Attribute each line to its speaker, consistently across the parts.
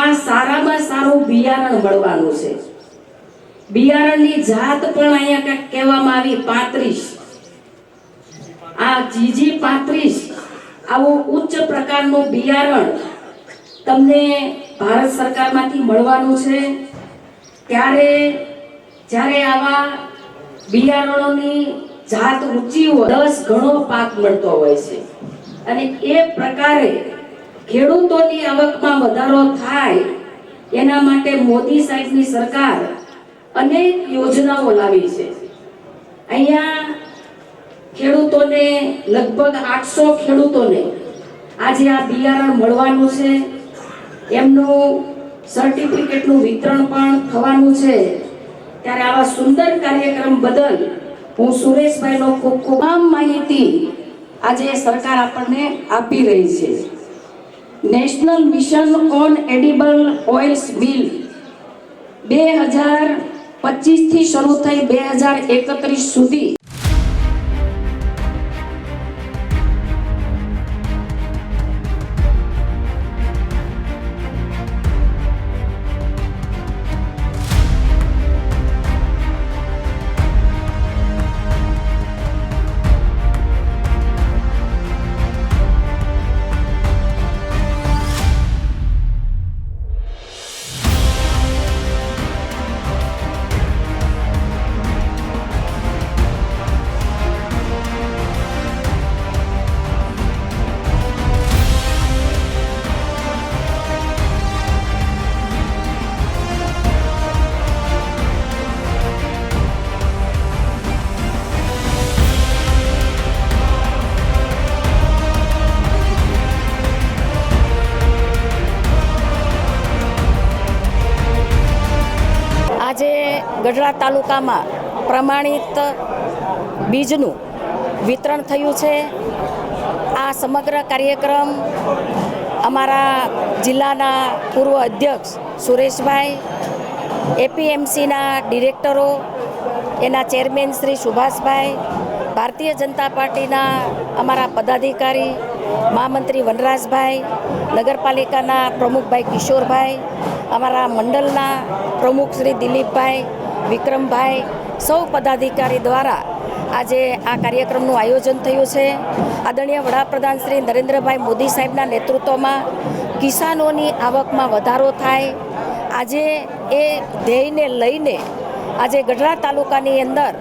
Speaker 1: આ સારામાં સારું બિયારણ મળવાનું છે। બિયારણની જાત પણ અહીંયા કંઈક કહેવામાં આવી 35। આ જીજી 35 આવું ઉચ્ચ પ્રકારનું બિયારણ તમને ભારત સરકારમાંથી મળવાનું છે। ત્યારે જ્યારે આવા બિયારણોની જાત ઊંચી હોય 10 ગણો પાક મળતો હોય છે અને એ પ્રકારે ખેડૂતોની આવકમાં વધારો થાય એના માટે મોદી સાહેબની સરકાર અનેક યોજનાઓ લાવી છે। અહીંયા ખેડૂતોને લગભગ 800 ખેડૂતોને આજે આ બિયારણ મળવાનું છે। એમનું સર્ટિફિકેટનું વિતરણ પણ થવાનું છે। ત્યારે આવા સુંદર કાર્યક્રમ બદલ હું સુરેશભાઈનો ખૂબ ખૂબ માહિતી આજે સરકાર આપણને આપી રહી છે। National mission on edible oils bill 2025 થી શરૂ થઈ 2031 સુધી આજે ગઢડા તાલુકામાં પ્રમાણિત બીજનું વિતરણ થયું છે। આ સમગ્ર કાર્યક્રમ અમારા જિલ્લાના પૂર્વ અધ્યક્ષ સુરેશભાઈ, એપીએમસીના ડિરેક્ટરો, એના ચેરમેન શ્રી સુભાષભાઈ, ભારતીય જનતા પાર્ટીના અમારા પદાધિકારી મહામંત્રી વનરાજભાઈ, નગરપાલિકાના પ્રમુખભાઈ કિશોરભાઈ, અમારા મંડળના પ્રમુખ શ્રી દિલીપભાઈ, વિક્રમભાઈ, સૌ પદાધિકારી દ્વારા આજે આ કાર્યક્રમનું આયોજન થયું છે। આદરણીય વડાપ્રધાન શ્રી નરેન્દ્રભાઈ મોદી સાહેબના નેતૃત્વમાં કિસાનોની આવકમાં વધારો થાય, આજે એ ધ્યેયને લઈને આજે ગઢડા તાલુકાની અંદર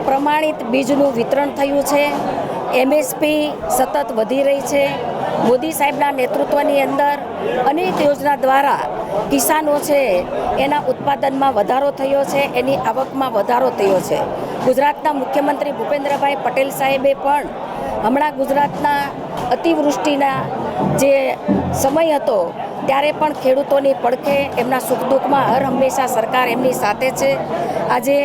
Speaker 1: પ્રમાણિત બીજનું વિતરણ થયું છે। એમએસપી સતત વધી રહી છે। મોદી સાહેબના નેતૃત્વની અંદર અનેક યોજના દ્વારા કિસાનો છે એના ઉત્પાદનમાં વધારો થયો છે, એની આવકમાં વધારો થયો છે। ગુજરાતના મુખ્યમંત્રી ભૂપેન્દ્રભાઈ પટેલ સાહેબે પણ હમણાં ગુજરાતના અતિવૃષ્ટિના જે સમય હતો ત્યારે પણ ખેડૂતોની પડખે એમના સુખ દુઃખમાં હર હંમેશા સરકાર એમની સાથે છે। આજે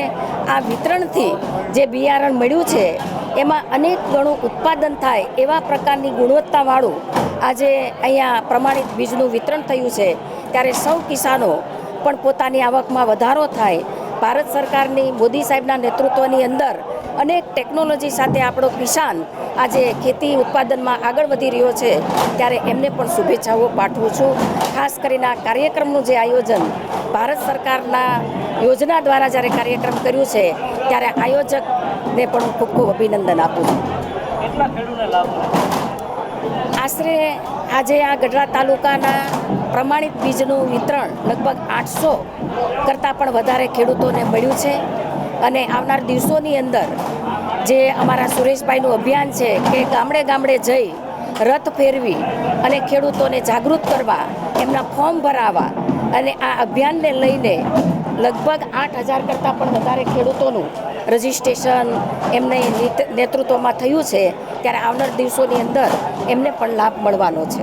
Speaker 1: આ વિતરણથી જે બિયારણ મળ્યું છે એમાં અનેક ગણું ઉત્પાદન થાય એવા પ્રકારની ગુણવત્તાવાળું આજે અહીંયા પ્રમાણિત બીજનું વિતરણ થયું છે। ત્યારે સૌ કિસાનો પણ પોતાની આવકમાં વધારો થાય, ભારત સરકારની મોદી સાહેબના નેતૃત્વની અંદર અનેક ટેકનોલોજી સાથે આપણો કિસાન આજે ખેતી ઉત્પાદનમાં આગળ વધી રહ્યો છે, ત્યારે એમને પણ શુભેચ્છાઓ પાઠવું છું। ખાસ કરીને આ કાર્યક્રમનું જે આયોજન ભારત સરકારના યોજના દ્વારા જ્યારે કાર્યક્રમ કર્યું છે ત્યારે આયોજકને પણ ખૂબ ખૂબ અભિનંદન આપું છું। આશરે આજે આ ગઢડા તાલુકાના પ્રમાણિત બીજનું વિતરણ લગભગ 800 કરતાં પણ વધારે ખેડૂતોને મળ્યું છે અને આવનાર દિવસોની અંદર જે અમારા સુરેશભાઈનું અભિયાન છે કે ગામડે ગામડે જઈ રથ ફેરવી અને ખેડૂતોને જાગૃત કરવા, એમના ફોર્મ ભરાવવા અને આ અભિયાનને લઈને લગભગ 8000 કરતાં પણ વધારે ખેડૂતોનું રજિસ્ટ્રેશન એમને નેતૃત્વમાં થયું છે। ત્યારે આવનાર દિવસોની અંદર એમને પણ લાભ મળવાનો છે।